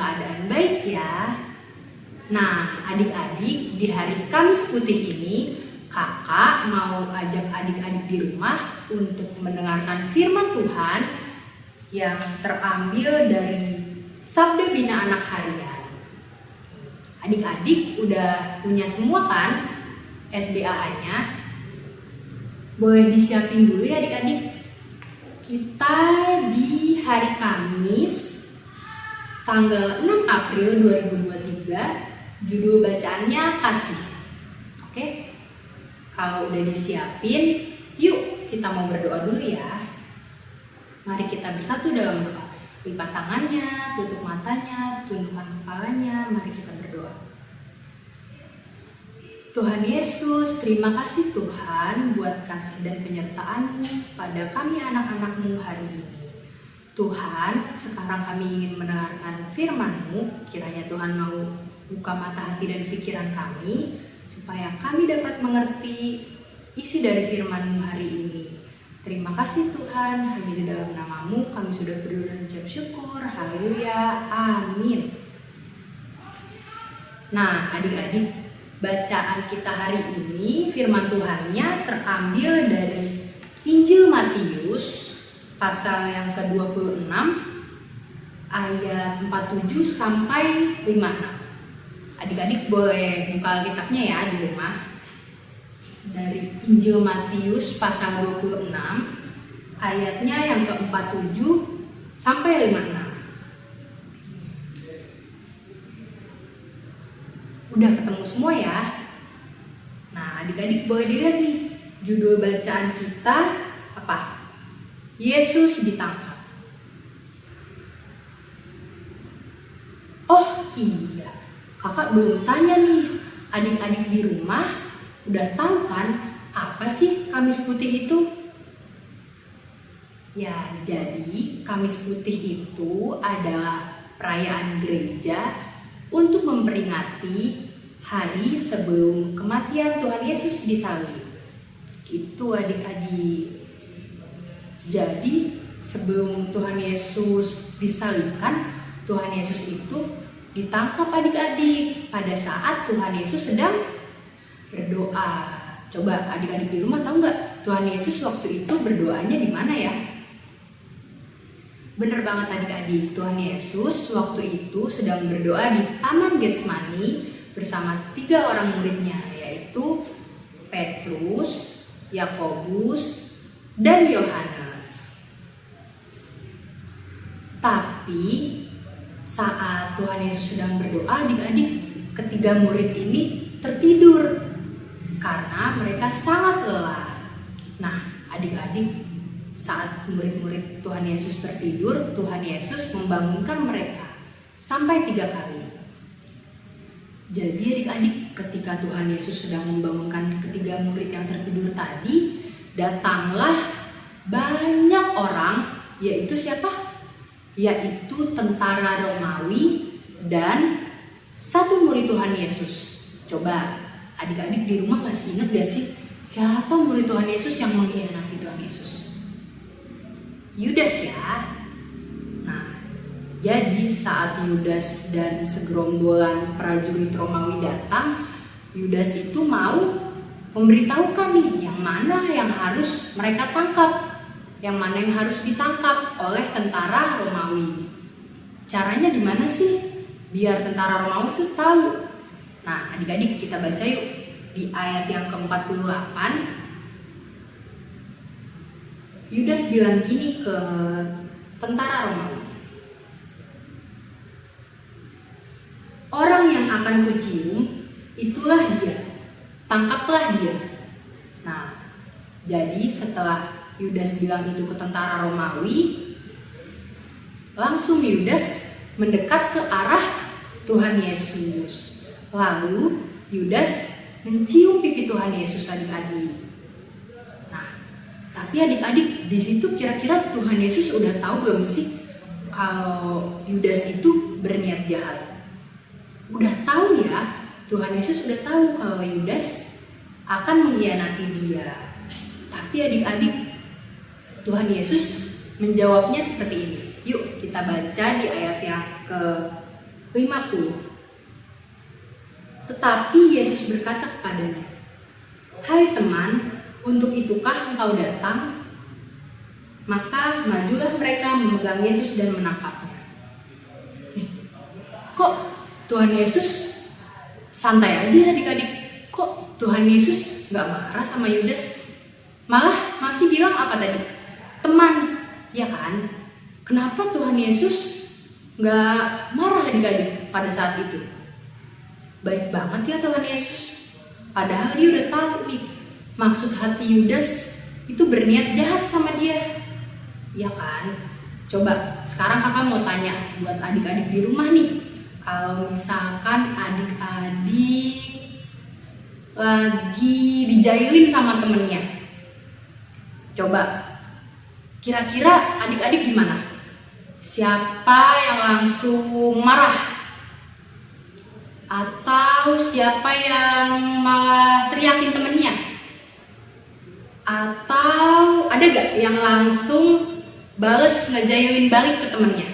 keadaan baik ya. Nah, adik-adik, di hari Kamis Putih ini kakak mau ajak adik-adik di rumah untuk mendengarkan firman Tuhan yang terambil dari Sabda Bina Anak Harian. Adik-adik udah punya semua kan SBAH-nya? Boleh disiapin dulu ya adik-adik. Kita di hari Kamis tanggal 6 April 2023, judul bacaannya kasih. Oke? Kalau udah disiapin, yuk kita mau berdoa dulu ya. Mari kita bersatu dalam doa. Lipat tangannya, tutup matanya, tundukkan kepalanya, mari kita berdoa. Tuhan Yesus, terima kasih Tuhan buat kasih dan penyertaan-Mu pada kami anak-anak-Mu hari ini. Tuhan, sekarang kami ingin mendengarkan firman-Mu, kiranya Tuhan mau buka mata hati dan pikiran kami, supaya kami dapat mengerti isi dari firman-Mu hari ini. Terima kasih Tuhan, hanya di dalam nama-Mu kami sudah berdoa dan ucap syukur, haleluya, amin. Nah adik-adik, bacaan kita hari ini firman Tuhannya terambil dari Injil Matius pasal yang ke-26 ayat 47 sampai 56. Adik-adik boleh buka Alkitabnya ya di rumah. Dari Injil Matius pasal 26 ayatnya yang ke-47 sampai 56. Udah ketemu semua ya? Nah adik-adik boleh dilihat nih, judul bacaan kita apa? Yesus ditangkap. Oh iya, kakak belum tanya nih, adik-adik di rumah udah tahu kan apa sih Kamis Putih itu? Ya, jadi Kamis Putih itu adalah perayaan gereja untuk memperingati hari sebelum kematian Tuhan Yesus disalib. Itu adik-adik. Jadi sebelum Tuhan Yesus disalibkan, Tuhan Yesus itu ditangkap adik-adik pada saat Tuhan Yesus sedang berdoa. Coba adik-adik di rumah tahu nggak Tuhan Yesus waktu itu berdoanya di mana ya? Bener banget adik-adik, Tuhan Yesus waktu itu sedang berdoa di Taman Getsemani bersama 3 orang muridnya, yaitu Petrus, Yakobus, dan Yohanes. Tapi saat Tuhan Yesus sedang berdoa, adik-adik, ketiga murid ini tertidur karena mereka sangat lelah. Nah, adik-adik, saat murid-murid Tuhan Yesus tertidur, Tuhan Yesus membangunkan mereka sampai 3 kali. Jadi adik-adik, ketika Tuhan Yesus sedang membangunkan ketiga murid yang tertidur tadi, datanglah banyak orang, yaitu siapa? Yaitu tentara Romawi dan 1 murid Tuhan Yesus. Coba adik-adik di rumah masih ingat gak sih siapa murid Tuhan Yesus yang mengkhianati Tuhan Yesus? Yudas ya. Nah, jadi saat Yudas dan segerombolan prajurit Romawi datang, Yudas itu mau memberitahukan nih yang mana yang harus mereka tangkap, yang mana yang harus ditangkap oleh tentara Romawi. Caranya gimana sih biar tentara Romawi itu tahu? Nah, adik-adik kita baca yuk di ayat yang ke-48. Yudas bilang gini ke tentara Romawi, orang yang akan kucium, itulah dia, tangkaplah dia. Nah, jadi setelah Yudas bilang itu ke tentara Romawi, langsung Yudas mendekat ke arah Tuhan Yesus. Lalu Yudas mencium pipi Tuhan Yesus adik-adik. Tapi adik-adik, di situ kira-kira Tuhan Yesus udah tahu gak sih kalau Yudas itu berniat jahat? Udah tahu ya, Tuhan Yesus udah tahu kalau Yudas akan mengkhianati dia. Tapi adik-adik, Tuhan Yesus menjawabnya seperti ini. Yuk kita baca di ayat yang 50. Tetapi Yesus berkata kepadanya, "Hai teman, untuk itukah engkau datang?" Maka majulah mereka memegang Yesus dan menangkapnya. Kok Tuhan Yesus santai aja adik-adik? Kok Tuhan Yesus gak marah sama Yudas? Malah masih bilang apa tadi? Teman, ya kan? Kenapa Tuhan Yesus gak marah adik-adik pada saat itu? Baik banget ya Tuhan Yesus. Padahal dia udah tahu nih, maksud hati Yudas itu berniat jahat sama dia. Ya kan? Coba sekarang kakak mau tanya buat adik-adik di rumah nih. Kalau misalkan adik-adik lagi dijailin sama temennya, coba kira-kira adik-adik gimana? Siapa yang langsung marah? Atau siapa yang malah teriakin temennya? Atau ada gak yang langsung bales ngejailin balik ke temennya?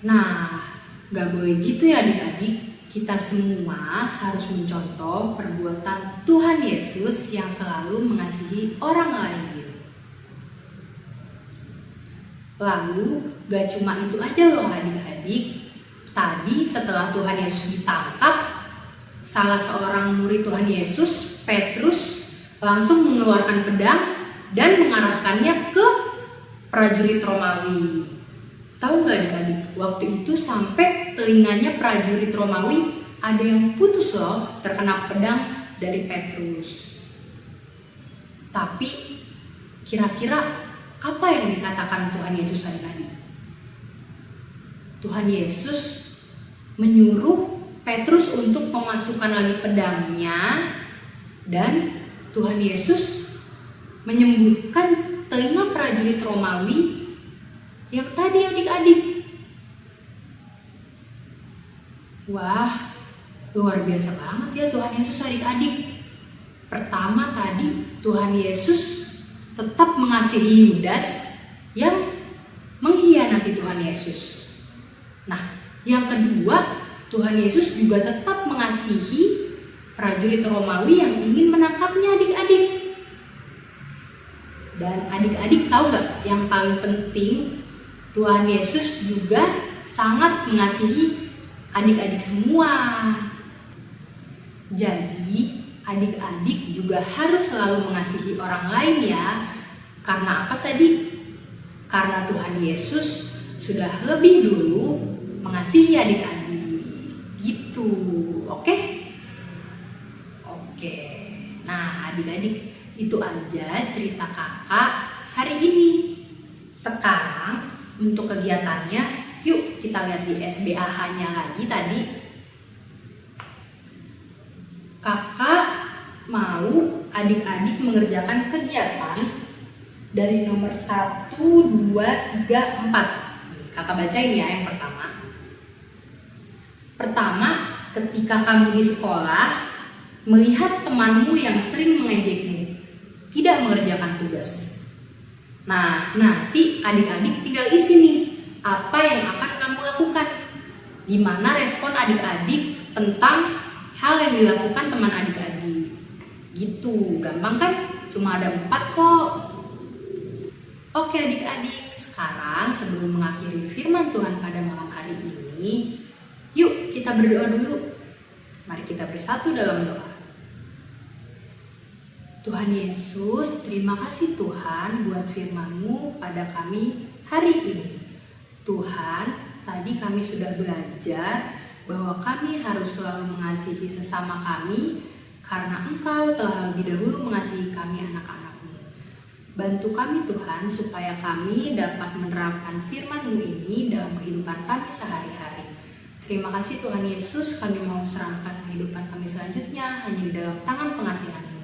Nah, gak boleh gitu ya adik-adik. Kita semua harus mencontoh perbuatan Tuhan Yesus yang selalu mengasihi orang lain. Lalu gak cuma itu aja loh adik-adik. Tadi setelah Tuhan Yesus ditangkap, salah seorang murid Tuhan Yesus, Petrus, langsung mengeluarkan pedang dan mengarahkannya ke prajurit Romawi. Tahu gak adik-adik, waktu itu sampai telinganya prajurit Romawi ada yang putus loh terkena pedang dari Petrus. Tapi kira-kira apa yang dikatakan Tuhan Yesus adik-adik? Tuhan Yesus menyuruh Petrus untuk memasukkan lagi pedangnya, dan Tuhan Yesus menyembuhkan telinga prajurit Romawi yang tadi adik-adik. Wah, luar biasa banget ya Tuhan Yesus adik-adik. Pertama tadi Tuhan Yesus tetap mengasihi Yudas yang mengkhianati Tuhan Yesus. Nah, yang kedua, Tuhan Yesus juga tetap mengasihi prajurit Romawi yang ingin menangkapnya adik-adik. Dan adik-adik tahu gak yang paling penting, Tuhan Yesus juga sangat mengasihi adik-adik semua. Jadi adik-adik juga harus selalu mengasihi orang lain ya. Karena apa tadi? Karena Tuhan Yesus sudah lebih dulu mengasihi adik-adik. Gitu, oke? Oke. Nah adik-adik, itu aja cerita kakak hari ini. Sekarang untuk kegiatannya, yuk kita lihat di SBAH-nya lagi tadi. Kakak mau adik-adik mengerjakan kegiatan dari nomor 1, 2, 3, 4. Kakak bacain ya yang pertama. Pertama, ketika kamu di sekolah, melihat temanmu yang sering mengejekmu, tidak mengerjakan tugas. Nah, nanti adik-adik tinggal isi nih, apa yang akan kamu lakukan? Gimana respon adik-adik tentang hal yang dilakukan teman adik-adik? Gitu, gampang kan? Cuma ada 4 kok. Oke adik-adik, sekarang sebelum mengakhiri firman Tuhan pada malam hari ini, yuk kita berdoa dulu. Mari kita bersatu dalam doa. Tuhan Yesus, terima kasih Tuhan buat firman-Mu pada kami hari ini. Tuhan, tadi kami sudah belajar bahwa kami harus selalu mengasihi sesama kami karena Engkau telah lebih dahulu mengasihi kami anak-anak-Mu. Bantu kami Tuhan supaya kami dapat menerapkan firman-Mu ini dalam kehidupan kami sehari-hari. Terima kasih Tuhan Yesus, kami mau serahkan kehidupan kami selanjutnya hanya di dalam tangan pengasihan-Mu.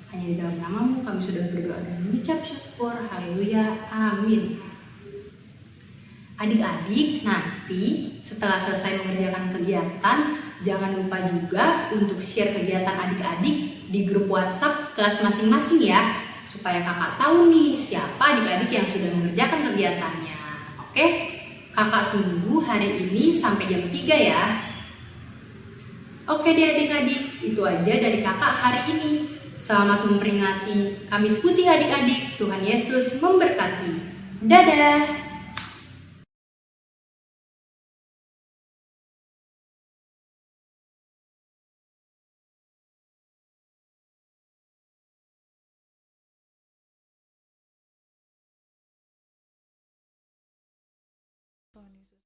Hanya di dalam nama-Mu kami sudah berdoa dan mengucap syukur. Haleluya, amin. Adik-adik, nanti setelah selesai mengerjakan kegiatan, jangan lupa juga untuk share kegiatan adik-adik di grup WhatsApp kelas masing-masing ya, supaya kakak tahu nih siapa adik-adik yang sudah mengerjakan kegiatannya. Oke? Kakak tunggu hari ini sampai jam 3 ya. Oke deh adik-adik, itu aja dari kakak hari ini. Selamat memperingati Kamis Putih adik-adik. Tuhan Yesus memberkati. Dadah! Tuhan Yesus.